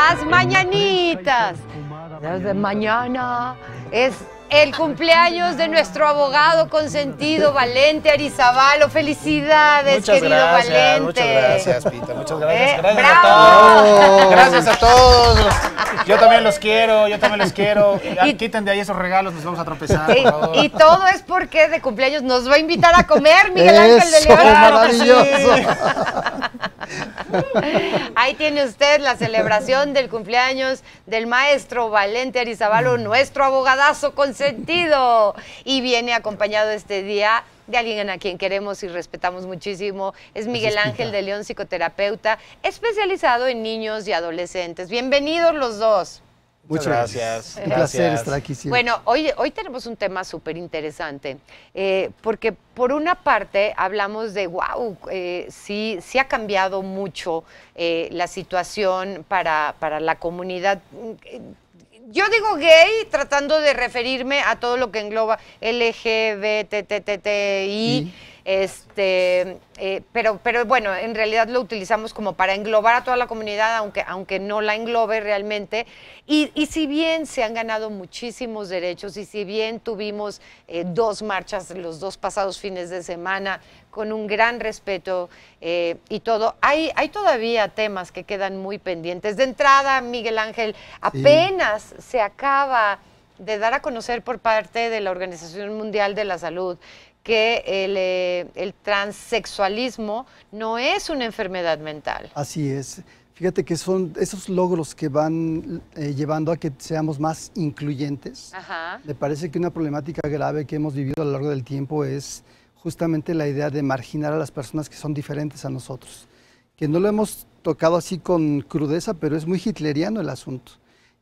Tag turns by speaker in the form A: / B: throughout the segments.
A: las mañanitas. Desde mañana es el cumpleaños de nuestro abogado consentido, Valente Arizabalo. Felicidades, querido Valente.
B: Muchas gracias, Pita. Muchas gracias. Gracias
A: ¡Bravo!
B: a todos. Gracias a todos. Yo también los quiero, yo también les quiero. Quiten de ahí esos regalos, nos vamos a tropezar, por favor.
A: Y todo es porque de cumpleaños nos va a invitar a comer Miguel Ángel de León.
C: ¡Maravilloso!
A: Ahí tiene usted la celebración del cumpleaños del maestro Valente Arizabalo, nuestro abogadazo consentido. Y viene acompañado este día de alguien a quien queremos y respetamos muchísimo. Es Miguel Ángel de León, psicoterapeuta, especializado en niños y adolescentes. Bienvenidos los dos.
B: Muchas gracias.
C: Un placer estar aquí siempre.
A: Bueno, hoy tenemos un tema súper interesante, porque por una parte hablamos de, wow, sí ha cambiado mucho la situación para la comunidad. Yo digo gay tratando de referirme a todo lo que engloba LGBTTI, pero bueno, en realidad lo utilizamos como para englobar a toda la comunidad, aunque no la englobe realmente. Y si bien se han ganado muchísimos derechos y si bien tuvimos 2 marchas los 2 pasados fines de semana con un gran respeto y todo, hay todavía temas que quedan muy pendientes. De entrada, Miguel Ángel, apenas se acaba de dar a conocer por parte de la Organización Mundial de la Salud que el transexualismo no es una enfermedad mental.
C: Así es. Fíjate que son esos logros que van llevando a que seamos más incluyentes.
A: Ajá.
C: Me parece que una problemática grave que hemos vivido a lo largo del tiempo es justamente la idea de marginar a las personas que son diferentes a nosotros. Que no lo hemos tocado así con crudeza, pero es muy hitleriano el asunto.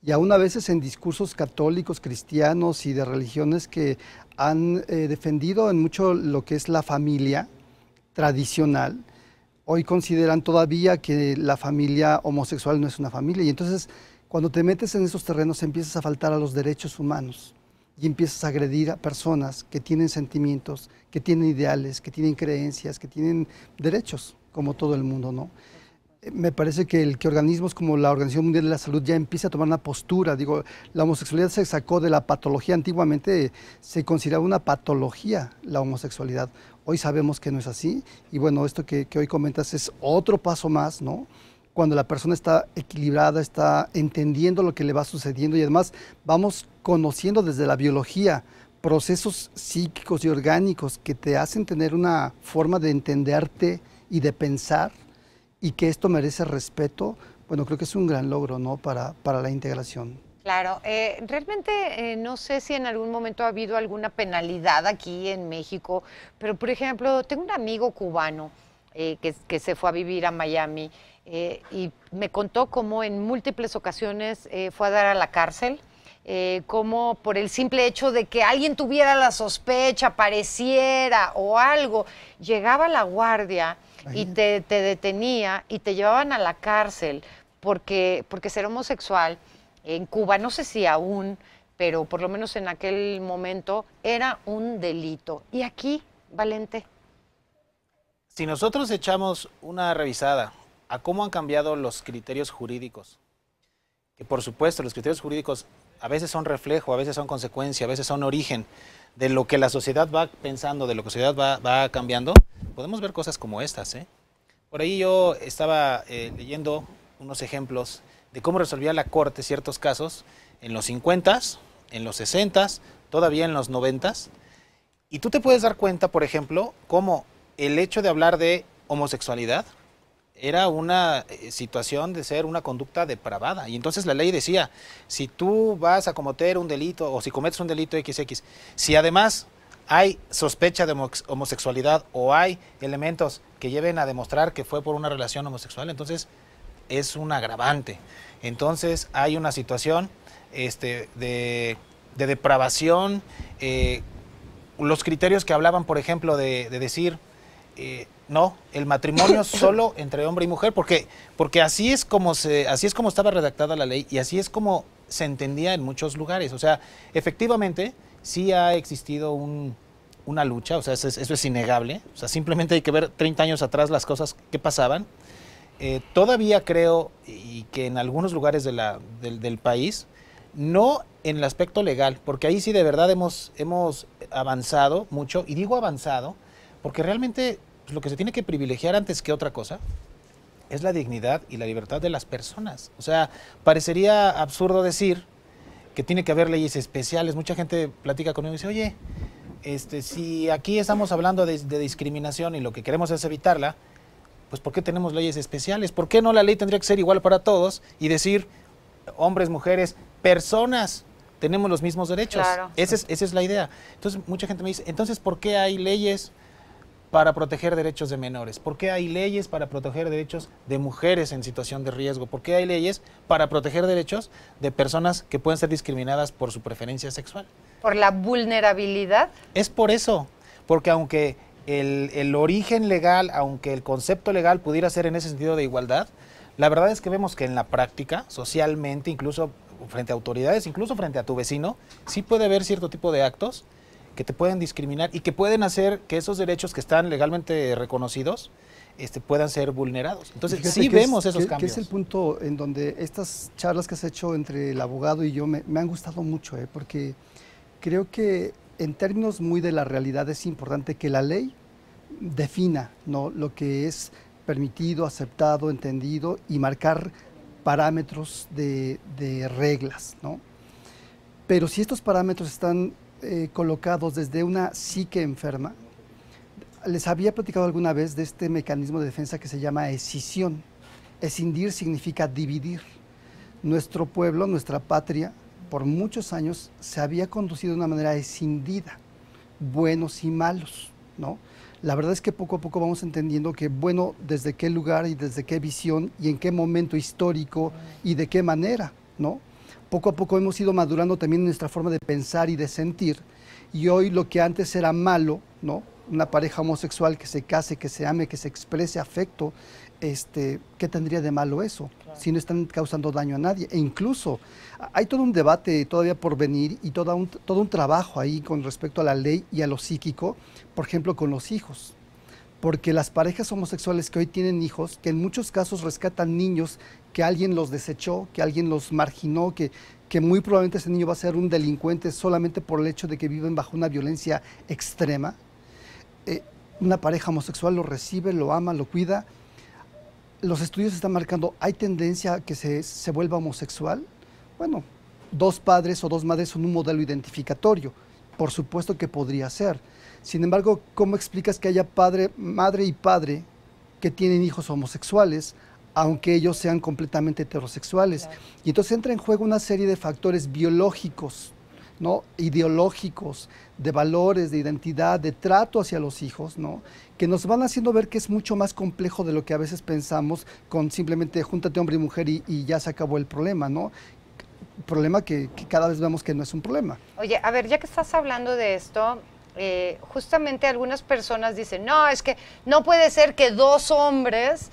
C: Y aún a veces en discursos católicos, cristianos y de religiones que han defendido en mucho lo que es la familia tradicional, hoy consideran todavía que la familia homosexual no es una familia. Y entonces, cuando te metes en esos terrenos, empiezas a faltar a los derechos humanos y empiezas a agredir a personas que tienen sentimientos, que tienen ideales, que tienen creencias, que tienen derechos, como todo el mundo, ¿no? Me parece que organismos como la Organización Mundial de la Salud ya empieza a tomar una postura. Digo, la homosexualidad se sacó de la patología. Antiguamente se consideraba una patología la homosexualidad. Hoy sabemos que no es así. Y bueno, esto que hoy comentas es otro paso más, ¿no? Cuando la persona está equilibrada, está entendiendo lo que le va sucediendo y además vamos conociendo desde la biología procesos psíquicos y orgánicos que te hacen tener una forma de entenderte y de pensar, y que esto merece respeto. Bueno, creo que es un gran logro, ¿no?, para la integración.
A: Claro, realmente no sé si en algún momento ha habido alguna penalidad aquí en México, pero por ejemplo, tengo un amigo cubano que se fue a vivir a Miami y me contó cómo en múltiples ocasiones fue a dar a la cárcel, cómo por el simple hecho de que alguien tuviera la sospecha, pareciera o algo, llegaba la guardia y te detenía y te llevaban a la cárcel porque ser homosexual en Cuba, no sé si aún, pero por lo menos en aquel momento era un delito. ¿Y aquí, Valente?
B: Si nosotros echamos una revisada a cómo han cambiado los criterios jurídicos, que por supuesto los criterios jurídicos a veces son reflejo, a veces son consecuencia, a veces son origen de lo que la sociedad va pensando, de lo que la sociedad va cambiando, podemos ver cosas como estas, ¿eh? Por ahí yo estaba leyendo unos ejemplos de cómo resolvía la Corte ciertos casos en los 50s, en los 60s, todavía en los 90s, y tú te puedes dar cuenta, por ejemplo, cómo el hecho de hablar de homosexualidad era una situación de ser una conducta depravada. Y entonces la ley decía, si tú vas a cometer un delito o si cometes un delito XX, si además hay sospecha de homosexualidad o hay elementos que lleven a demostrar que fue por una relación homosexual, entonces es un agravante. Entonces hay una situación de depravación. Los criterios que hablaban, por ejemplo, de decir... no, el matrimonio solo entre hombre y mujer, porque así es como estaba redactada la ley y así es como se entendía en muchos lugares. O sea, efectivamente sí ha existido una lucha, o sea, eso es innegable. O sea, simplemente hay que ver 30 años atrás las cosas que pasaban. todavía creo y que en algunos lugares del país, no en el aspecto legal, porque ahí sí de verdad hemos avanzado mucho, y digo avanzado, porque realmente pues, lo que se tiene que privilegiar antes que otra cosa es la dignidad y la libertad de las personas. O sea, parecería absurdo decir que tiene que haber leyes especiales. Mucha gente platica conmigo y dice, oye, si aquí estamos hablando de discriminación y lo que queremos es evitarla, pues ¿por qué tenemos leyes especiales? ¿Por qué no la ley tendría que ser igual para todos y decir, hombres, mujeres, personas, tenemos los mismos derechos?
A: Claro.
B: Esa es la idea. Entonces, mucha gente me dice, entonces, ¿por qué hay leyes para proteger derechos de menores? ¿Por qué hay leyes para proteger derechos de mujeres en situación de riesgo? ¿Por qué hay leyes para proteger derechos de personas que pueden ser discriminadas por su preferencia sexual?
A: ¿Por la vulnerabilidad?
B: Es por eso, porque aunque el origen legal, aunque el concepto legal pudiera ser en ese sentido de igualdad, la verdad es que vemos que en la práctica, socialmente, incluso frente a autoridades, incluso frente a tu vecino, sí puede haber cierto tipo de actos que te pueden discriminar y que pueden hacer que esos derechos que están legalmente reconocidos puedan ser vulnerados. Entonces, sí vemos esos cambios.
C: Que es el punto en donde estas charlas que has hecho entre el abogado y yo me han gustado mucho, porque creo que en términos muy de la realidad es importante que la ley defina, ¿no?, lo que es permitido, aceptado, entendido y marcar parámetros de reglas, ¿no? Pero si estos parámetros están colocados desde una psique enferma, les había platicado alguna vez de este mecanismo de defensa que se llama escisión. Escindir significa dividir. Nuestro pueblo, nuestra patria, por muchos años se había conducido de una manera escindida, buenos y malos, ¿no? La verdad es que poco a poco vamos entendiendo que, bueno, desde qué lugar y desde qué visión y en qué momento histórico y de qué manera, ¿no? Poco a poco hemos ido madurando también nuestra forma de pensar y de sentir, y hoy lo que antes era malo, ¿no?, una pareja homosexual que se case, que se ame, que se exprese afecto, ¿qué tendría de malo eso? Claro. Si no están causando daño a nadie. E incluso hay todo un debate todavía por venir y todo un trabajo ahí con respecto a la ley y a lo psíquico, por ejemplo, con los hijos. Porque las parejas homosexuales que hoy tienen hijos, que en muchos casos rescatan niños que alguien los desechó, que alguien los marginó, que muy probablemente ese niño va a ser un delincuente solamente por el hecho de que viven bajo una violencia extrema, una pareja homosexual lo recibe, lo ama, lo cuida. Los estudios están marcando, ¿hay tendencia a que se vuelva homosexual? Bueno, dos padres o dos madres son un modelo identificatorio. Por supuesto que podría ser. Sin embargo, ¿cómo explicas que haya madre y padre que tienen hijos homosexuales, aunque ellos sean completamente heterosexuales? Claro. Y entonces entra en juego una serie de factores biológicos, ¿no?, ideológicos, de valores, de identidad, de trato hacia los hijos, ¿no?, que nos van haciendo ver que es mucho más complejo de lo que a veces pensamos con simplemente júntate hombre y mujer y ya se acabó el problema, ¿no? Problema que cada vez vemos que no es un problema.
A: Oye, a ver, ya que estás hablando de esto, justamente algunas personas dicen, no, es que no puede ser que dos hombres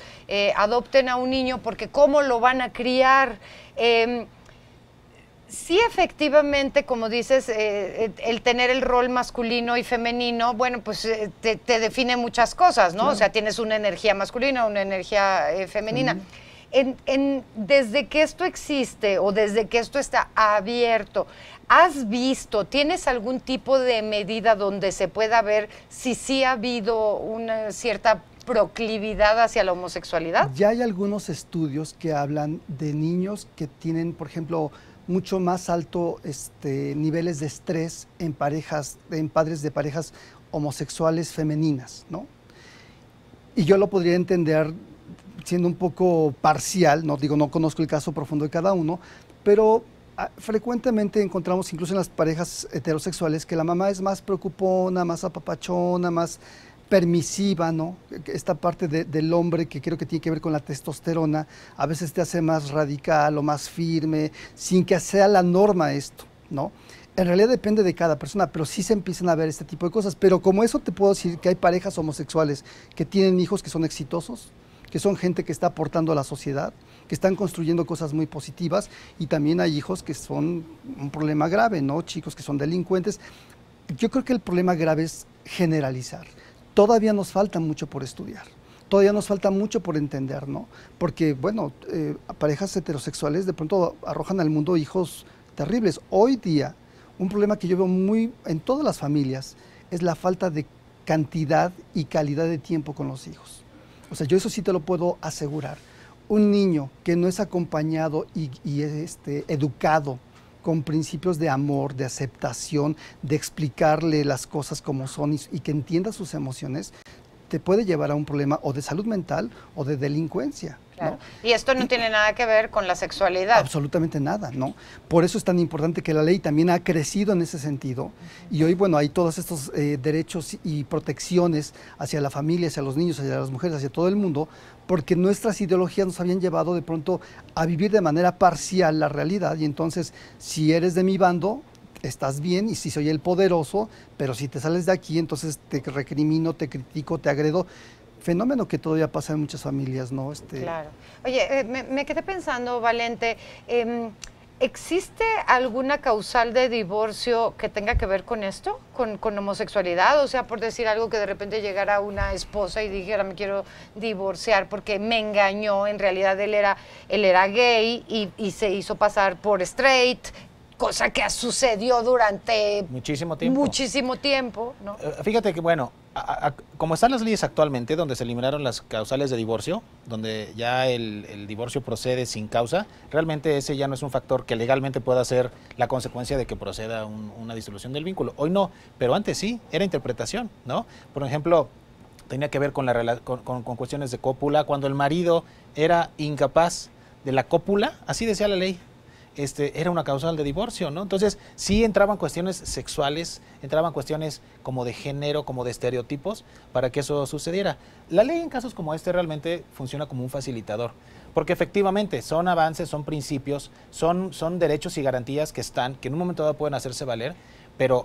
A: adopten a un niño porque ¿cómo lo van a criar? Sí, efectivamente, como dices, el tener el rol masculino y femenino, bueno, pues te define muchas cosas, ¿no? Claro. O sea, tienes una energía masculina, una energía femenina. Desde que esto existe o desde que esto está abierto, ¿has visto, tienes algún tipo de medida donde se pueda ver si sí ha habido una cierta proclividad hacia la homosexualidad?
C: Ya hay algunos estudios que hablan de niños que tienen, por ejemplo, mucho más alto niveles de estrés en padres de parejas homosexuales femeninas, ¿no? Y yo lo podría entender siendo un poco parcial, no digo, no conozco el caso profundo de cada uno, pero frecuentemente encontramos incluso en las parejas heterosexuales que la mamá es más preocupona, más apapachona, más permisiva, ¿no? Esta parte del hombre que creo que tiene que ver con la testosterona, a veces te hace más radical o más firme, sin que sea la norma esto, ¿no? En realidad depende de cada persona, pero sí se empiezan a ver este tipo de cosas. Pero como eso te puedo decir que hay parejas homosexuales que tienen hijos que son exitosos, que son gente que está aportando a la sociedad, que están construyendo cosas muy positivas, y también hay hijos que son un problema grave, ¿no? Chicos que son delincuentes. Yo creo que el problema grave es generalizar. Todavía nos falta mucho por estudiar. todavía nos falta mucho por entender, ¿no? Porque, bueno, parejas heterosexuales de pronto arrojan al mundo hijos terribles. Hoy día, un problema que yo veo muy en todas las familias es la falta de cantidad y calidad de tiempo con los hijos. O sea, yo eso sí te lo puedo asegurar. Un niño que no es acompañado y educado con principios de amor, de aceptación, de explicarle las cosas como son y que entienda sus emociones, te puede llevar a un problema o de salud mental o de delincuencia.
A: Claro.
C: ¿No?
A: Y esto no tiene nada que ver con la sexualidad.
C: Absolutamente nada, ¿no? Por eso es tan importante que la ley también ha crecido en ese sentido. Y hoy, bueno, hay todos estos derechos y protecciones hacia la familia, hacia los niños, hacia las mujeres, hacia todo el mundo, porque nuestras ideologías nos habían llevado de pronto a vivir de manera parcial la realidad. Y entonces, si eres de mi bando, estás bien, y si soy el poderoso, pero si te sales de aquí, entonces te recrimino, te critico, te agredo. Fenómeno que todavía pasa en muchas familias, ¿no?
A: Claro. Oye, me quedé pensando, Valente, ¿existe alguna causal de divorcio que tenga que ver con esto, con homosexualidad? O sea, por decir algo, que de repente llegara una esposa y dijera, me quiero divorciar porque me engañó, en realidad él era gay y se hizo pasar por straight, cosa que sucedió durante muchísimo tiempo, ¿no?
B: Fíjate que, bueno, como están las leyes actualmente, donde se eliminaron las causales de divorcio, donde ya el divorcio procede sin causa, realmente ese ya no es un factor que legalmente pueda ser la consecuencia de que proceda una disolución del vínculo. Hoy no, pero antes sí, era interpretación, ¿no? Por ejemplo, tenía que ver con cuestiones de cópula, cuando el marido era incapaz de la cópula, así decía la ley. Era una causal de divorcio, ¿no? Entonces, sí entraban cuestiones sexuales, entraban cuestiones como de género, como de estereotipos, para que eso sucediera. La ley en casos como este realmente funciona como un facilitador, porque efectivamente son avances, son principios, son derechos y garantías que en un momento dado pueden hacerse valer, pero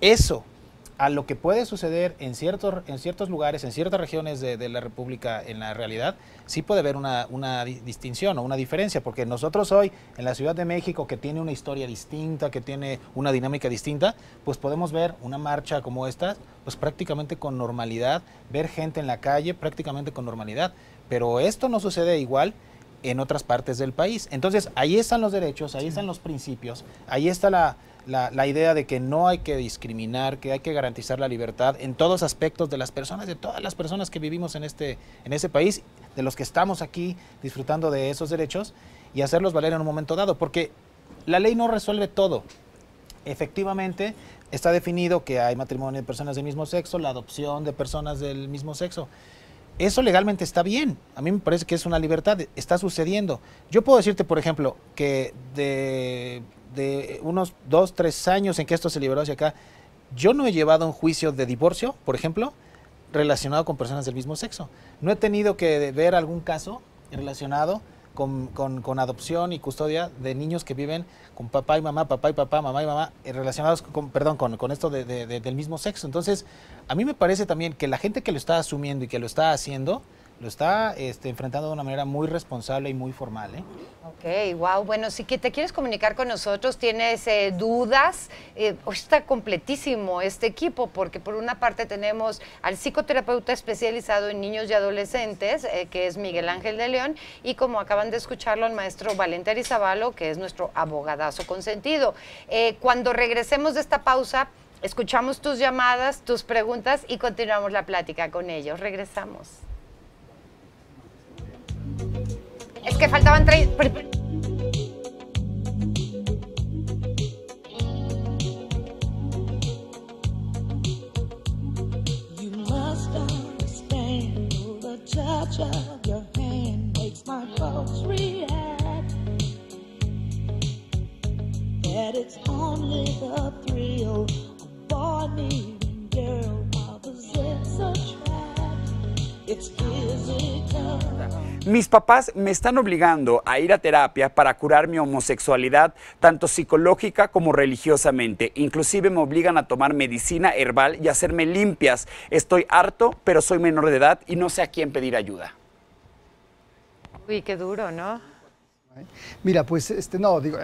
B: eso, a lo que puede suceder en ciertos lugares, en ciertas regiones de la República, en la realidad, sí puede haber una distinción o una diferencia, porque nosotros hoy, en la Ciudad de México, que tiene una historia distinta, que tiene una dinámica distinta, pues podemos ver una marcha como esta, pues prácticamente con normalidad, ver gente en la calle prácticamente con normalidad, pero esto no sucede igual en otras partes del país. Entonces, ahí están los derechos, ahí están los principios, ahí está la idea de que no hay que discriminar, que hay que garantizar la libertad en todos aspectos de las personas, de todas las personas que vivimos en ese país, de los que estamos aquí disfrutando de esos derechos y hacerlos valer en un momento dado, porque la ley no resuelve todo. Efectivamente, está definido que hay matrimonio de personas del mismo sexo, la adopción de personas del mismo sexo. Eso legalmente está bien, a mí me parece que es una libertad, está sucediendo. Yo puedo decirte, por ejemplo, que de unos 2, 3 años en que esto se liberó hacia acá, yo no he llevado un juicio de divorcio, por ejemplo, relacionado con personas del mismo sexo. No he tenido que ver algún caso relacionado con adopción y custodia de niños que viven con papá y papá, mamá y mamá, relacionados con esto del mismo sexo. Entonces, a mí me parece también que la gente que lo está asumiendo y que lo está haciendo, lo está enfrentando de una manera muy responsable y muy formal, ¿eh?
A: Ok, wow. Bueno, si que te quieres comunicar con nosotros, tienes dudas, hoy está completísimo este equipo, porque por una parte tenemos al psicoterapeuta especializado en niños y adolescentes, que es Miguel Ángel de León, y como acaban de escucharlo, el maestro Valente Arizabalo, que es nuestro abogadazo consentido. Cuando regresemos de esta pausa, escuchamos tus llamadas, tus preguntas y continuamos la plática con ellos. Regresamos. Es que faltaban 3...
D: You must understand the touch of your hand makes my pulse react. That it's only the thrill of boy meeting girl opposites attract. It's physical.
E: Mis papás me están obligando a ir a terapia para curar mi homosexualidad, tanto psicológica como religiosamente. Inclusive me obligan a tomar medicina herbal y a hacerme limpias. Estoy harto, pero soy menor de edad y no sé a quién pedir ayuda.
A: Uy, qué duro, ¿no?
C: Mira, pues no, digo,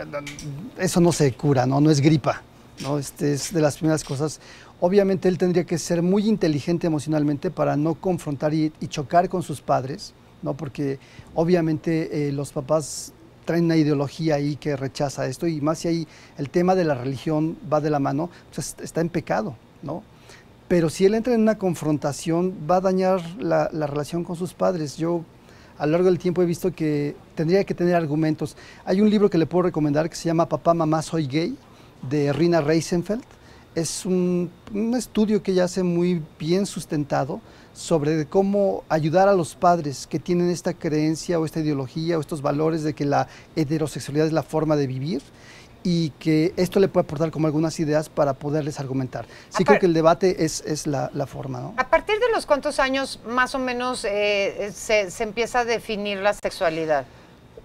C: eso no se cura, no es gripa, ¿no? Es de las primeras cosas. Obviamente él tendría que ser muy inteligente emocionalmente para no confrontar y chocar con sus padres, ¿no? Porque obviamente los papás traen una ideología ahí que rechaza esto, y más si ahí el tema de la religión va de la mano, pues está en pecado, ¿no? Pero si él entra en una confrontación, va a dañar la relación con sus padres. Yo a lo largo del tiempo he visto que tendría que tener argumentos. Hay un libro que le puedo recomendar que se llama Papá, Mamá, Soy Gay, de Rina Reisenfeld. Es un estudio que ella hace muy bien sustentado sobre cómo ayudar a los padres que tienen esta creencia o esta ideología o estos valores de que la heterosexualidad es la forma de vivir, y que esto le puede aportar como algunas ideas para poderles argumentar. Sí, creo que el debate es la forma, ¿no?
A: ¿A partir de los cuántos años más o menos se empieza a definir la sexualidad?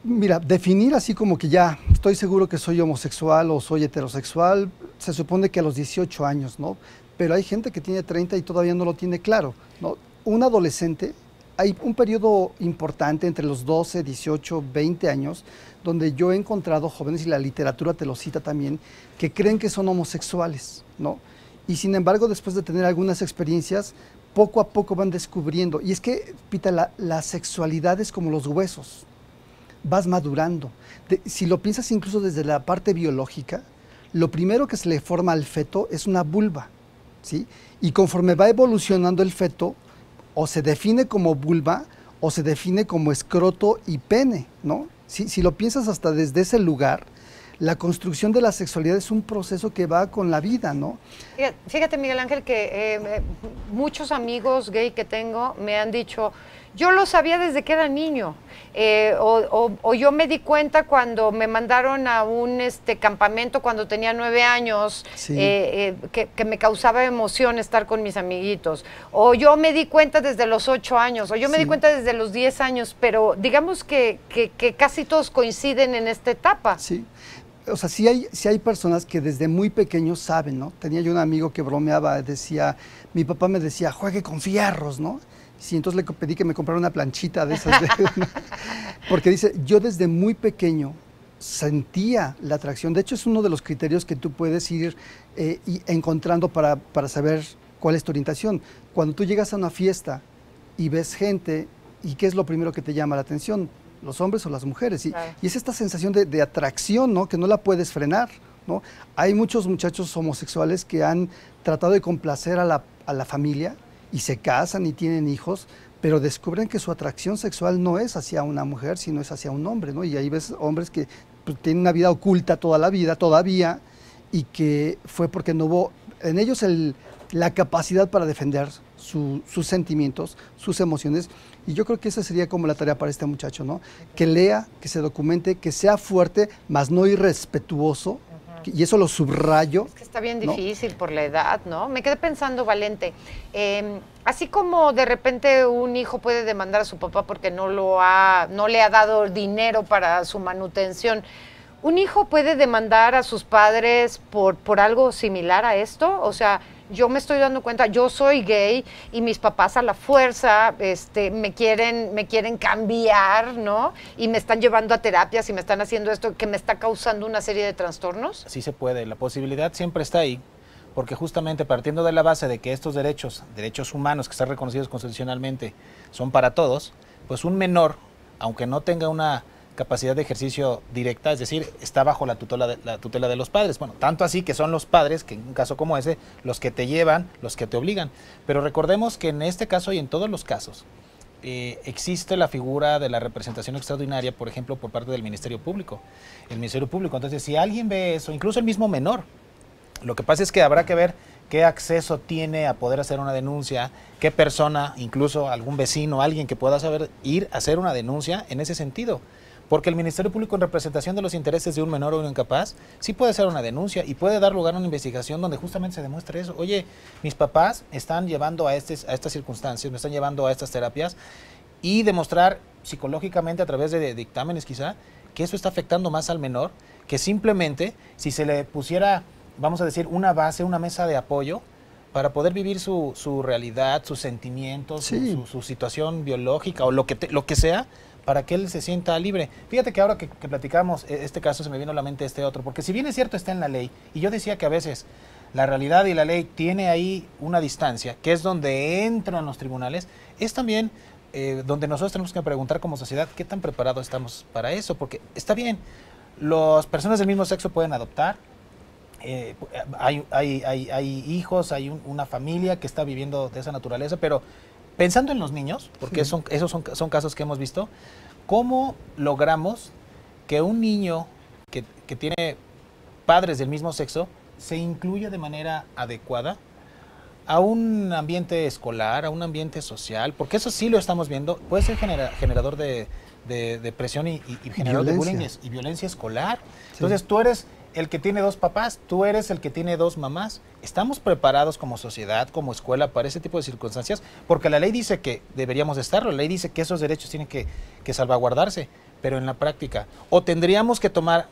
C: Mira, definir así como que ya estoy seguro que soy homosexual o soy heterosexual, se supone que a los 18 años, ¿no? Pero hay gente que tiene 30 y todavía no lo tiene claro, ¿no? Un adolescente, hay un periodo importante entre los 12, 18, 20 años, donde yo he encontrado jóvenes, y la literatura te lo cita también, que creen que son homosexuales, ¿no? Y sin embargo, después de tener algunas experiencias, poco a poco van descubriendo. Y es que, Pita, la sexualidad es como los huesos. Vas madurando. Si lo piensas incluso desde la parte biológica, lo primero que se le forma al feto es una vulva, ¿sí? Y conforme va evolucionando el feto, o se define como vulva, o se define como escroto y pene, ¿no? Si lo piensas hasta desde ese lugar, la construcción de la sexualidad es un proceso que va con la vida, ¿no?
A: Fíjate, Miguel Ángel, que muchos amigos gay que tengo me han dicho, yo lo sabía desde que era niño, o yo me di cuenta cuando me mandaron a un campamento cuando tenía 9 años,
C: Sí.
A: Que me causaba emoción estar con mis amiguitos, o yo me di cuenta desde los 8 años, o yo me
C: Sí.
A: di cuenta desde los 10 años, pero digamos que casi todos coinciden en esta etapa.
C: Sí. O sea, sí hay personas que desde muy pequeños saben, ¿no? Tenía yo un amigo que bromeaba, decía, mi papá me decía, juegue con fierros, ¿no? Sí, entonces le pedí que me comprara una planchita de esas. Porque dice, yo desde muy pequeño sentía la atracción. De hecho, es uno de los criterios que tú puedes ir encontrando para saber cuál es tu orientación. Cuando tú llegas a una fiesta y ves gente, ¿y qué es lo primero que te llama la atención? ¿Los hombres o las mujeres?
A: Claro.
C: Y es esta sensación de atracción, ¿no? Que no la puedes frenar, ¿no? Hay muchos muchachos homosexuales que han tratado de complacer a la familia, y se casan y tienen hijos, pero descubren que su atracción sexual no es hacia una mujer, sino es hacia un hombre, ¿no? Y ahí ves hombres que pues, tienen una vida oculta toda la vida, todavía, y que fue porque no hubo en ellos la capacidad para defender sus sentimientos, sus emociones, y yo creo que esa sería como la tarea para este muchacho, ¿no? Que lea, que se documente, que sea fuerte, mas no irrespetuoso, y eso lo subrayo.
A: Es que está bien
C: ¿no?
A: difícil por la edad, ¿no? Me quedé pensando, Valente, así como de repente un hijo puede demandar a su papá porque no le ha dado dinero para su manutención, ¿un hijo puede demandar a sus padres por algo similar a esto? O sea, yo me estoy dando cuenta, yo soy gay y mis papás a la fuerza me quieren cambiar, ¿no? Y me están llevando a terapias y me están haciendo esto que me está causando una serie de trastornos.
B: Sí se puede, la posibilidad siempre está ahí, porque justamente partiendo de la base de que estos derechos humanos que están reconocidos constitucionalmente son para todos, pues un menor, aunque no tenga una capacidad de ejercicio directa, es decir, está bajo la tutela de los padres. Bueno, tanto así que son los padres, que en un caso como ese, los que te llevan, los que te obligan. Pero recordemos que en este caso y en todos los casos, existe la figura de la representación extraordinaria, por ejemplo, por parte del Ministerio Público. El Ministerio Público, entonces, si alguien ve eso, incluso el mismo menor, lo que pasa es que habrá que ver qué acceso tiene a poder hacer una denuncia, qué persona, incluso algún vecino, alguien que pueda saber ir a hacer una denuncia en ese sentido. Porque el Ministerio Público, en representación de los intereses de un menor o un incapaz, sí puede hacer una denuncia y puede dar lugar a una investigación donde justamente se demuestre eso. Oye, mis papás están llevando a estas circunstancias, me están llevando a estas terapias, y demostrar psicológicamente a través de dictámenes quizá que eso está afectando más al menor, que simplemente si se le pusiera, vamos a decir, una base, una mesa de apoyo para poder vivir su realidad, sus sentimientos,
C: Sí.
B: su situación biológica o lo que sea, para que él se sienta libre. Fíjate que ahora que platicamos este caso se me vino a la mente este otro, porque si bien es cierto está en la ley, y yo decía que a veces la realidad y la ley tiene ahí una distancia, que es donde entran los tribunales, es también donde nosotros tenemos que preguntar como sociedad qué tan preparados estamos para eso, porque está bien, las personas del mismo sexo pueden adoptar, hay hijos, hay una familia que está viviendo de esa naturaleza, pero pensando en los niños, porque esos son casos que hemos visto, ¿cómo logramos que un niño que tiene padres del mismo sexo se incluya de manera adecuada a un ambiente escolar, a un ambiente social? Porque eso sí lo estamos viendo, puede ser generador de depresión y generador de bullying y violencia escolar. Sí. Entonces tú eres el que tiene dos papás, tú eres el que tiene dos mamás. ¿Estamos preparados como sociedad, como escuela para ese tipo de circunstancias? Porque la ley dice que deberíamos estarlo, la ley dice que esos derechos tienen que salvaguardarse, pero en la práctica, o tendríamos que tomar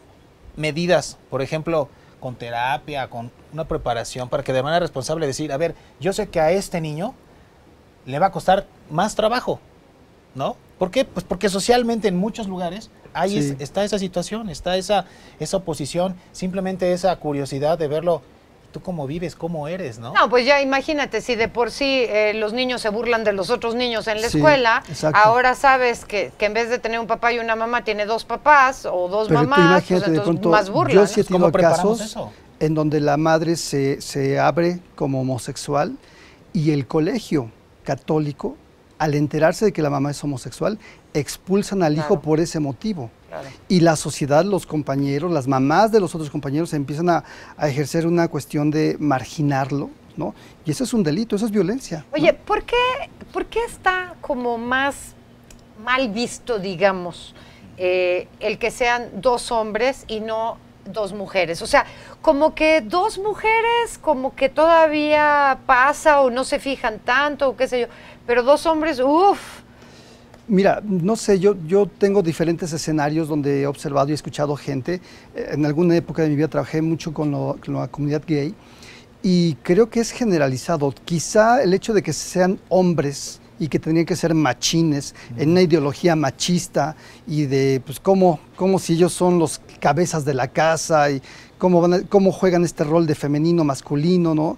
B: medidas, por ejemplo, con terapia, con una preparación, para que de manera responsable decir, a ver, yo sé que a este niño le va a costar más trabajo, ¿no? ¿Por qué? Pues porque socialmente en muchos lugares está esa situación, está esa oposición, simplemente esa curiosidad de verlo, tú cómo vives, cómo eres, ¿no?
A: No, pues ya imagínate, si de por sí los niños se burlan de los otros niños en la escuela, ahora sabes que en vez de tener un papá y una mamá, tiene dos papás o dos mamás, pues entonces pronto, más burla.
C: Yo sí he tenido casos en donde la madre se abre como homosexual y el colegio católico, al enterarse de que la mamá es homosexual, expulsan al hijo por ese motivo. Claro. Y la sociedad, los compañeros, las mamás de los otros compañeros empiezan a ejercer una cuestión de marginarlo, ¿no? Y eso es un delito, eso es violencia.
A: Oye,
C: ¿no?
A: ¿por qué está como más mal visto, digamos, el que sean dos hombres y no dos mujeres? O sea, como que dos mujeres, como que todavía pasa o no se fijan tanto, o qué sé yo, pero dos hombres, uff.
C: Mira, no sé, yo tengo diferentes escenarios donde he observado y escuchado gente. En alguna época de mi vida trabajé mucho con la comunidad gay y creo que es generalizado. Quizá el hecho de que sean hombres y que tendrían que ser machines en una ideología machista y de pues como si ellos son los cabezas de la casa y cómo juegan este rol de femenino, masculino, ¿no?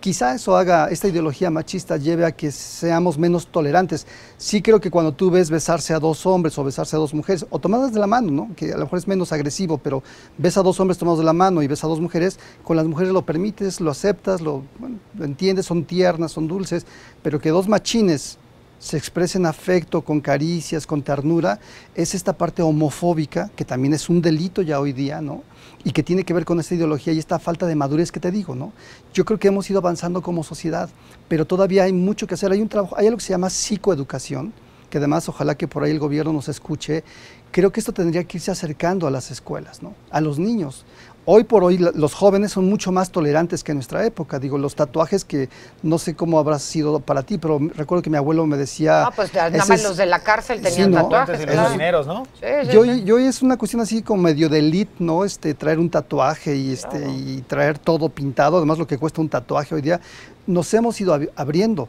C: Quizá eso esta ideología machista lleve a que seamos menos tolerantes. Sí creo que cuando tú ves besarse a dos hombres o besarse a dos mujeres, o tomadas de la mano, ¿no? Que a lo mejor es menos agresivo, pero ves a dos hombres tomados de la mano y ves a dos mujeres, con las mujeres lo permites, lo aceptas, lo entiendes, son tiernas, son dulces, pero que dos machines se expresen afecto, con caricias, con ternura, es esta parte homofóbica, que también es un delito ya hoy día, ¿no? Y que tiene que ver con esta ideología y esta falta de madurez que te digo, ¿no? Yo creo que hemos ido avanzando como sociedad, pero todavía hay mucho que hacer. Hay algo que se llama psicoeducación, que además ojalá que por ahí el gobierno nos escuche. Creo que esto tendría que irse acercando a las escuelas, ¿no? A los niños. Hoy por hoy los jóvenes son mucho más tolerantes que en nuestra época. Digo, los tatuajes que no sé cómo habrá sido para ti, pero recuerdo que mi abuelo me decía...
A: Ah, pues nada más los de la cárcel tenían tatuajes.
B: Y los dineros, ¿no?
C: Sí, yo es una cuestión así como medio de elite, ¿no? Traer un tatuaje y traer todo pintado, además lo que cuesta un tatuaje hoy día. Nos hemos ido abriendo,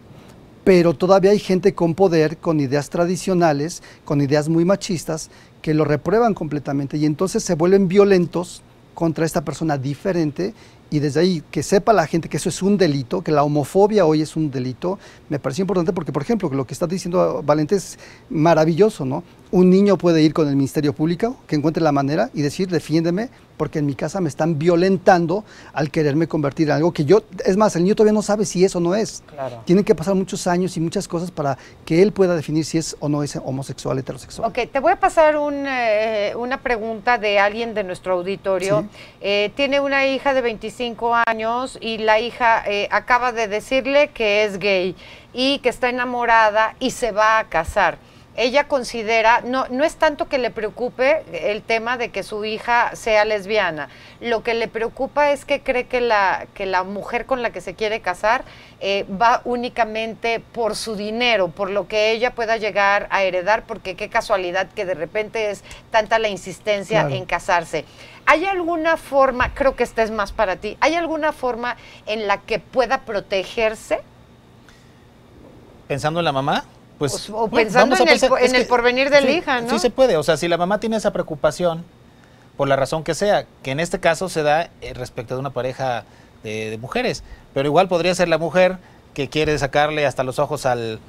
C: pero todavía hay gente con poder, con ideas tradicionales, con ideas muy machistas, que lo reprueban completamente y entonces se vuelven violentos contra esta persona diferente, y desde ahí que sepa la gente que eso es un delito, que la homofobia hoy es un delito, me pareció importante porque, por ejemplo, lo que está diciendo Valente es maravilloso, ¿no? Un niño puede ir con el Ministerio Público, que encuentre la manera y decir, defiéndeme, porque en mi casa me están violentando al quererme convertir en algo que yo, es más, el niño todavía no sabe si es o no es. Claro. Tienen que pasar muchos años y muchas cosas para que él pueda definir si es o no es homosexual, heterosexual.
A: Ok, te voy a pasar una pregunta de alguien de nuestro auditorio. ¿Sí? Tiene una hija de 25 años y la hija acaba de decirle que es gay y que está enamorada y se va a casar. Ella considera, no es tanto que le preocupe el tema de que su hija sea lesbiana, lo que le preocupa es que cree que la mujer con la que se quiere casar va únicamente por su dinero, por lo que ella pueda llegar a heredar, porque qué casualidad que de repente es tanta la insistencia en casarse. ¿Hay alguna forma, creo que esta es más para ti, ¿hay alguna forma en la que pueda protegerse?
B: Pensando en la mamá. Pues,
A: o pensando en el porvenir de la hija, ¿no?
B: Sí se puede, o sea, si la mamá tiene esa preocupación, por la razón que sea, que en este caso se da respecto de una pareja de mujeres. Pero igual podría ser la mujer que quiere sacarle hasta los ojos al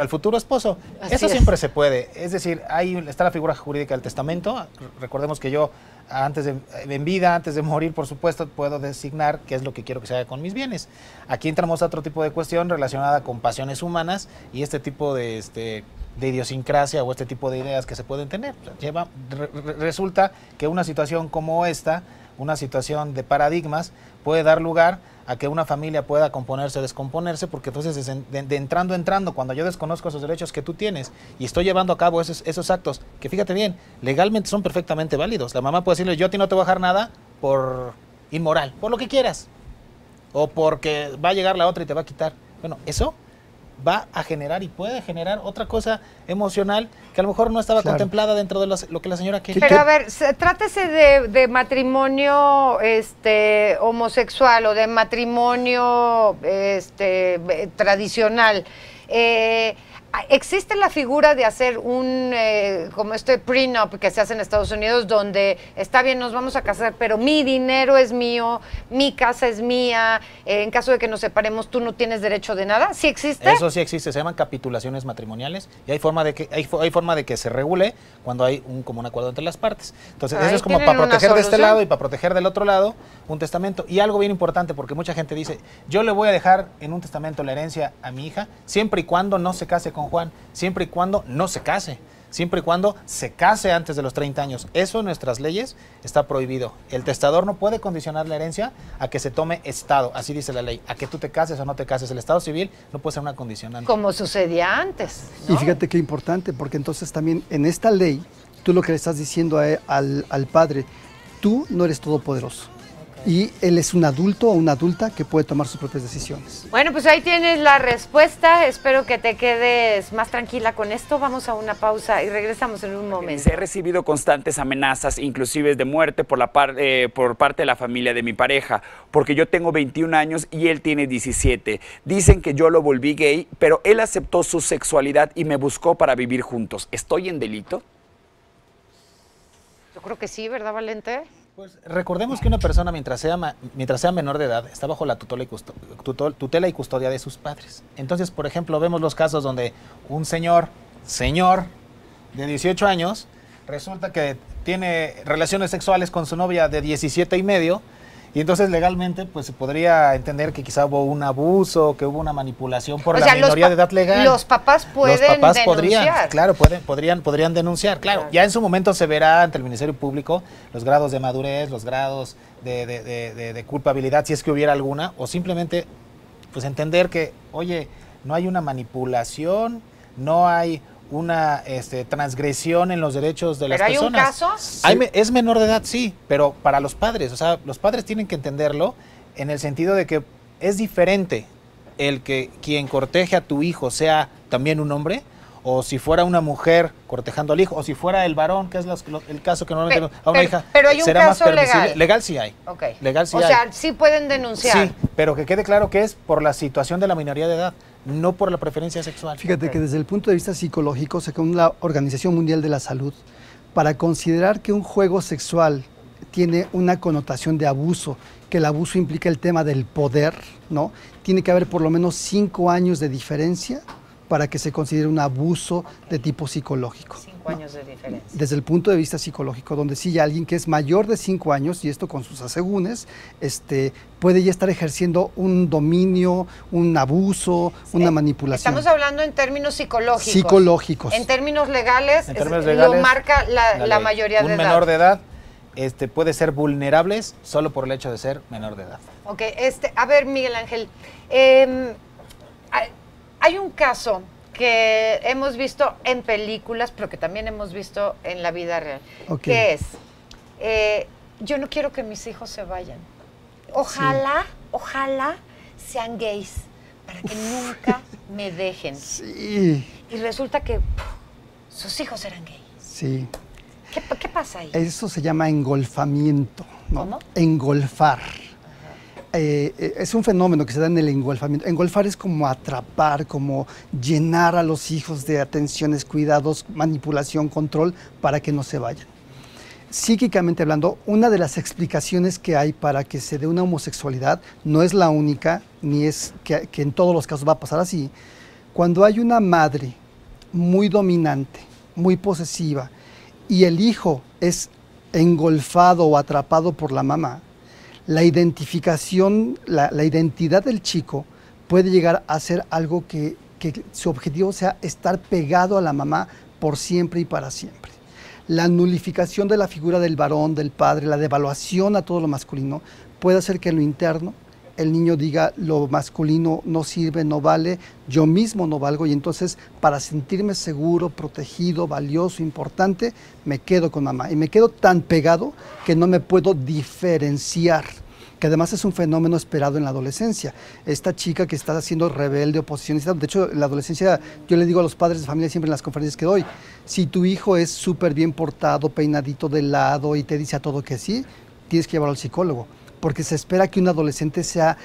B: futuro esposo.
A: Así
B: Eso
A: es.
B: siempre se puede. Es decir, está la figura jurídica del testamento. Recordemos que yo, en vida, antes de morir, por supuesto, puedo designar qué es lo que quiero que se haga con mis bienes. Aquí entramos a otro tipo de cuestión relacionada con pasiones humanas y este tipo de idiosincrasia o este tipo de ideas que se pueden tener. O sea, resulta que una situación como esta, una situación de paradigmas, puede dar lugar a que una familia pueda componerse o descomponerse, porque entonces entrando, cuando yo desconozco esos derechos que tú tienes y estoy llevando a cabo esos actos, que fíjate bien, legalmente son perfectamente válidos. La mamá puede decirle, yo a ti no te voy a dejar nada por inmoral, por lo que quieras, o porque va a llegar la otra y te va a quitar. Bueno, eso va a generar y puede generar otra cosa emocional que a lo mejor no estaba contemplada dentro de lo que la señora quiere.
A: Pero a ver, trátese de matrimonio homosexual o de matrimonio tradicional. Existe la figura de hacer como prenup que se hace en Estados Unidos, donde está bien, nos vamos a casar, pero mi dinero es mío, mi casa es mía, en caso de que nos separemos, tú no tienes derecho de nada. ¿Sí existe?
B: Eso sí existe, se llaman capitulaciones matrimoniales y hay forma de que se regule cuando hay un común acuerdo entre las partes. Entonces, eso es como para proteger de este lado y para proteger del otro lado un testamento. Y algo bien importante, porque mucha gente dice, yo le voy a dejar en un testamento la herencia a mi hija, siempre y cuando no se case con Juan, siempre y cuando no se case, siempre y cuando se case antes de los 30 años. Eso en nuestras leyes está prohibido. El testador no puede condicionar la herencia a que se tome estado, así dice la ley, a que tú te cases o no te cases. El estado civil no puede ser una condicionante.
A: Como sucedía antes, ¿no?
C: Y fíjate qué importante, porque entonces también en esta ley, tú lo que le estás diciendo al padre, tú no eres todopoderoso. Y él es un adulto o una adulta que puede tomar sus propias decisiones.
A: Bueno, pues ahí tienes la respuesta. Espero que te quedes más tranquila con esto. Vamos a una pausa y regresamos en un momento.
E: He recibido constantes amenazas, inclusive de muerte, por parte de la familia de mi pareja, porque yo tengo 21 años y él tiene 17. Dicen que yo lo volví gay, pero él aceptó su sexualidad y me buscó para vivir juntos. ¿Estoy en delito?
A: Yo creo que sí, ¿verdad, Valente?
B: Pues recordemos que una persona mientras sea menor de edad está bajo la tutela y custodia de sus padres. Entonces, por ejemplo, vemos los casos donde un señor de 18 años resulta que tiene relaciones sexuales con su novia de 17 y medio y entonces legalmente pues se podría entender que quizá hubo un abuso, que hubo una manipulación por la minoría de edad legal.
A: Los papás pueden denunciar.
B: Podrían denunciar, claro. Ya en su momento se verá ante el Ministerio Público los grados de madurez, los grados de culpabilidad, si es que hubiera alguna, o simplemente pues entender que, oye, no hay una manipulación, no hay una transgresión en los derechos de las personas.
A: ¿Pero hay un caso?
B: Es menor de edad, sí, pero para los padres, o sea, los padres tienen que entenderlo en el sentido de que es diferente el que quien corteje a tu hijo sea también un hombre, o si fuera una mujer cortejando al hijo, o si fuera el varón, que es el caso que normalmente a una hija
A: pero hay un
B: será
A: caso
B: más permisible.
A: legal.
B: Legal sí hay.
A: Okay.
B: Legal sí
A: o
B: hay.
A: sea, sí pueden denunciar.
B: Sí, pero que quede claro que es por la situación de la minoría de edad, no por la preferencia sexual.
C: Fíjate que desde el punto de vista psicológico, según la Organización Mundial de la Salud, para considerar que un juego sexual tiene una connotación de abuso, que el abuso implica el tema del poder, ¿no? Tiene que haber por lo menos 5 años de diferencia para que se considere un abuso de tipo psicológico.
A: 5 años de diferencia.
C: Desde el punto de vista psicológico, donde sí hay alguien que es mayor de 5 años, y esto con sus asegúnes, puede ya estar ejerciendo un dominio, un abuso, una manipulación.
A: Estamos hablando en términos psicológicos.
C: Psicológicos.
A: En términos legales,
B: legales,
A: lo marca la mayoría de edad.
B: Un menor de edad puede ser vulnerables solo por el hecho de ser menor de edad.
A: Ok, a ver, Miguel Ángel, hay un caso que hemos visto en películas, pero que también hemos visto en la vida real, que es, yo no quiero que mis hijos se vayan. Ojalá sean gays, para que nunca me dejen.
C: Sí.
A: Y resulta que sus hijos eran gays.
C: Sí.
A: ¿Qué pasa ahí?
C: Eso se llama engolfamiento, ¿no?
A: ¿Cómo?
C: Engolfar. Es un fenómeno que se da en el engolfamiento. Engolfar es como atrapar, como llenar a los hijos de atenciones, cuidados, manipulación, control, para que no se vayan. psíquicamente hablando, una de las explicaciones que hay para que se dé una homosexualidad, no es la única, ni es que en todos los casos va a pasar así. Cuando hay una madre muy dominante, muy posesiva, y el hijo es engolfado o atrapado por la mamá, la identificación, la identidad del chico puede llegar a ser algo que su objetivo sea estar pegado a la mamá por siempre y para siempre. La nulificación de la figura del varón, del padre, la devaluación a todo lo masculino, puede hacer que en lo interno el niño diga lo masculino no sirve, no vale, yo mismo no valgo, y entonces para sentirme seguro, protegido, valioso, importante, me quedo con mamá. Y me quedo tan pegado que no me puedo diferenciar, que además es un fenómeno esperado en la adolescencia. Esta chica que está siendo rebelde, oposicionista, de hecho en la adolescencia yo le digo a los padres de familia siempre en las conferencias que doy, si tu hijo es súper bien portado, peinadito de lado y te dice a todo que sí, tienes que llevarlo al psicólogo, porque se espera que un adolescente sea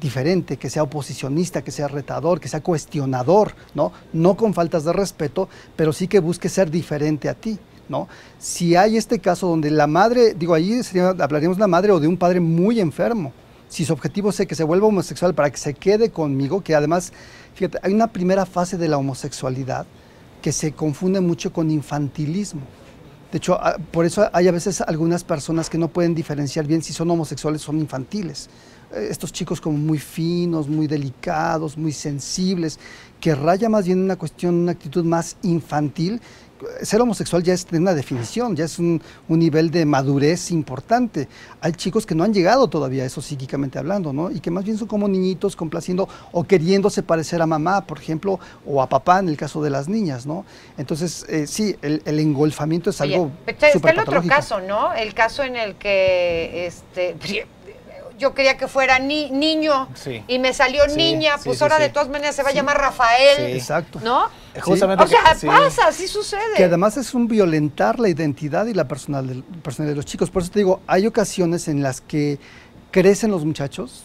C: diferente, que sea oposicionista, que sea retador, que sea cuestionador, no con faltas de respeto, pero sí que busque ser diferente a ti, ¿no? Si hay este caso donde la madre, digo, ahí hablaríamos de una madre o de un padre muy enfermo, si su objetivo es que se vuelva homosexual para que se quede conmigo, que además, fíjate, hay una primera fase de la homosexualidad que se confunde mucho con infantilismo. De hecho, por eso hay a veces algunas personas que no pueden diferenciar bien si son homosexuales o son infantiles. Estos chicos como muy finos, muy delicados, muy sensibles, que raya más bien una cuestión, una actitud más infantil. Ser homosexual ya es una definición, ya es un nivel de madurez importante. Hay chicos que no han llegado todavía a eso psíquicamente hablando, ¿no? Y que más bien son como niñitos complaciendo o queriéndose parecer a mamá, por ejemplo, o a papá en el caso de las niñas, ¿no? Entonces, sí, el engolfamiento es algo
A: está el otro caso, ¿no? El caso en el que yo quería que fuera niño y me salió niña, pues ahora de todas maneras se va a llamar Rafael.
C: Sí, exacto.
A: ¿No?
C: Justamente
A: o sea, pasa, así sucede.
C: Que además es un violentar la identidad y la personalidad de los chicos. Por eso te digo, hay ocasiones en las que crecen los muchachos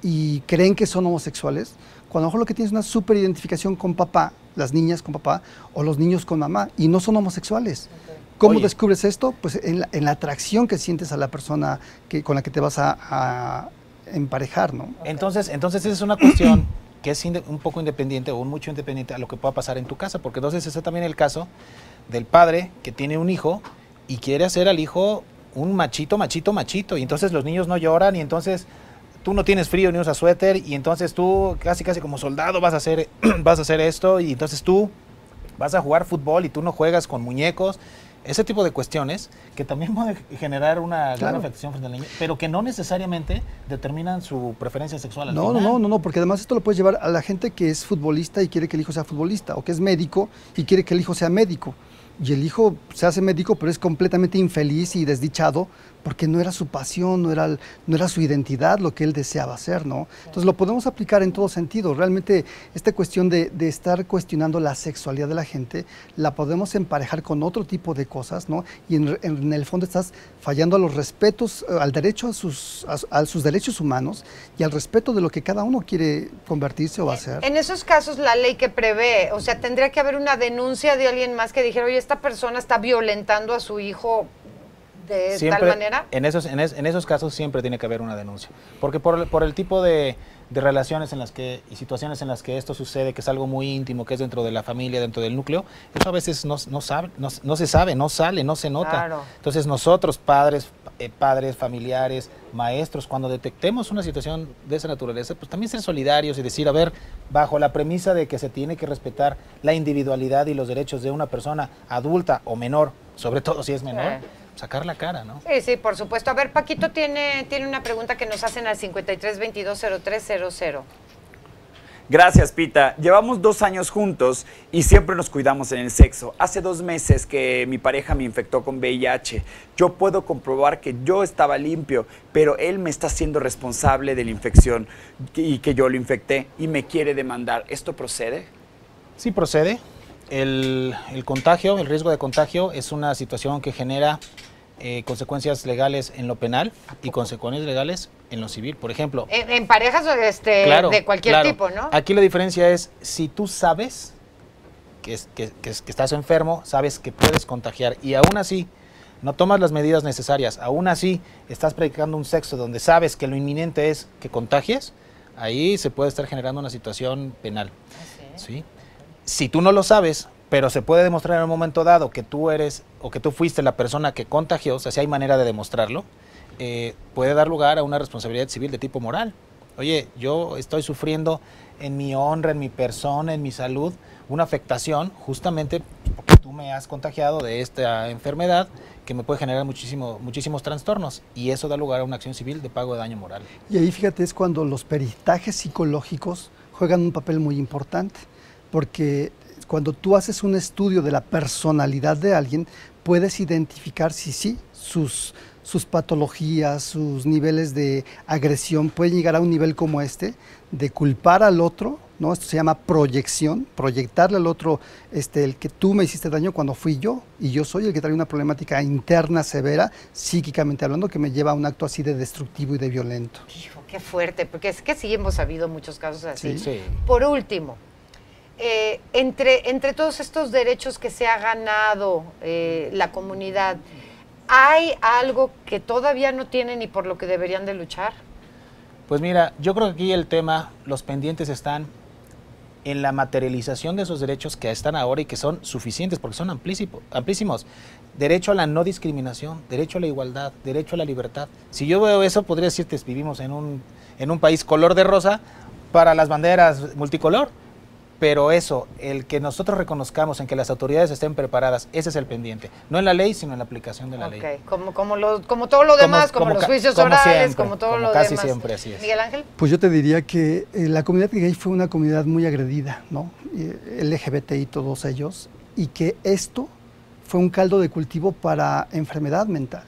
C: y creen que son homosexuales, cuando a lo mejor lo que tienes es una súper identificación con papá, las niñas con papá o los niños con mamá, y no son homosexuales. ¿Cómo descubres esto? Pues en la atracción que sientes a la persona con la que te vas a emparejar, ¿no?
B: Entonces esa es una cuestión que es un poco independiente o mucho independiente a lo que pueda pasar en tu casa, porque entonces ese es también el caso del padre que tiene un hijo y quiere hacer al hijo un machito, y entonces los niños no lloran, y entonces tú no tienes frío ni usas suéter, y entonces tú casi como soldado vas a hacer esto, y entonces tú vas a jugar fútbol y tú no juegas con muñecos. Ese tipo de cuestiones que también pueden generar una gran afectación frente al niño, pero que no necesariamente determinan su preferencia sexual al final.
C: No, porque además esto lo puedes llevar a la gente que es futbolista y quiere que el hijo sea futbolista, o que es médico y quiere que el hijo sea médico. Y el hijo se hace médico, pero es completamente infeliz y desdichado porque no era su pasión, no era su identidad lo que él deseaba hacer, ¿no? Entonces lo podemos aplicar en todo sentido. Realmente esta cuestión de estar cuestionando la sexualidad de la gente, la podemos emparejar con otro tipo de cosas, ¿no? Y en el fondo estás fallando a los respetos, al derecho a sus derechos humanos y al respeto de lo que cada uno quiere convertirse o hacer.
A: En esos casos, la ley que prevé, o sea, tendría que haber una denuncia de alguien más que dijera, oye, esta persona está violentando a su hijo de tal manera.
B: En esos casos siempre tiene que haber una denuncia, porque por el tipo de relaciones y situaciones en las que esto sucede, que es algo muy íntimo, que es dentro de la familia, dentro del núcleo, eso a veces no se sabe, no sale, no se nota.
A: Claro.
B: Entonces nosotros, padres, familiares, maestros, cuando detectemos una situación de esa naturaleza, pues también ser solidarios y decir, a ver, bajo la premisa de que se tiene que respetar la individualidad y los derechos de una persona adulta o menor, sobre todo si es menor, sacar la cara, ¿no?
A: Sí, por supuesto. A ver, Paquito tiene una pregunta que nos hacen al 53220300.
E: Gracias, Pita. Llevamos 2 años juntos y siempre nos cuidamos en el sexo. Hace 2 meses que mi pareja me infectó con VIH. Yo puedo comprobar que yo estaba limpio, pero él me está haciendo responsable de la infección y que yo lo infecté y me quiere demandar. ¿Esto procede?
B: Sí, procede. El contagio, el riesgo de contagio es una situación que genera consecuencias legales en lo penal y consecuencias legales en lo civil. Por ejemplo,
A: en parejas
B: claro,
A: de cualquier tipo, ¿no?
B: Aquí la diferencia es, si tú sabes que estás enfermo, sabes que puedes contagiar y aún así no tomas las medidas necesarias, aún así estás practicando un sexo donde sabes que lo inminente es que contagies, ahí se puede estar generando una situación penal. ¿Sí? Si tú no lo sabes, pero se puede demostrar en un momento dado que tú eres o que tú fuiste la persona que contagió, o sea, si hay manera de demostrarlo, puede dar lugar a una responsabilidad civil de tipo moral. Oye, yo estoy sufriendo en mi honra, en mi persona, en mi salud, una afectación justamente porque tú me has contagiado de esta enfermedad que me puede generar muchísimos trastornos, y eso da lugar a una acción civil de pago de daño moral.
C: Y ahí, fíjate, es cuando los peritajes psicológicos juegan un papel muy importante, porque cuando tú haces un estudio de la personalidad de alguien, puedes identificar si sí, sus patologías, sus niveles de agresión pueden llegar a un nivel como este, de culpar al otro, ¿no? Esto se llama proyección, proyectarle al otro el que tú me hiciste daño cuando fui yo, y yo soy el que trae una problemática interna severa, psíquicamente hablando, que me lleva a un acto así de destructivo y de violento.
A: Hijo, qué fuerte, porque es que sí hemos habido muchos casos así.
B: Sí.
A: Por último, entre todos estos derechos que se ha ganado la comunidad, ¿hay algo que todavía no tienen y por lo que deberían de luchar?
B: Pues mira, yo creo que aquí el tema, los pendientes están en la materialización de esos derechos que están ahora y que son suficientes porque son amplísimos. Derecho a la no discriminación, derecho a la igualdad, derecho a la libertad. Si yo veo eso, podría decirte, vivimos en un país color de rosa para las banderas multicolor. Pero eso, el que nosotros reconozcamos, en que las autoridades estén preparadas, ese es el pendiente. No en la ley, sino en la aplicación de la ley.
A: Como todo lo demás, como los juicios orales,
B: siempre,
A: como todo lo
B: casi
A: demás.
B: Siempre, así es.
A: Miguel Ángel.
C: Pues yo te diría que la comunidad gay fue una comunidad muy agredida, ¿no? LGBTI, todos ellos, y que esto fue un caldo de cultivo para enfermedad mental,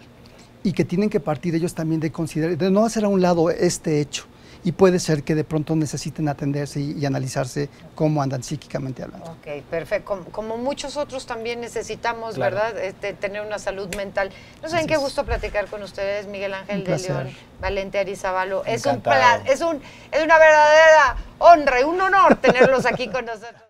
C: y que tienen que partir ellos también de considerar, de no hacer a un lado este hecho. Y puede ser que de pronto necesiten atenderse y analizarse cómo andan psíquicamente hablando.
A: Ok, perfecto. Como muchos otros también necesitamos,
B: claro,
A: ¿verdad? Tener una salud mental. No saben qué gusto platicar con ustedes, Miguel Ángel de León, Valente Arizabalo. Es una verdadera honra y un honor tenerlos aquí con nosotros.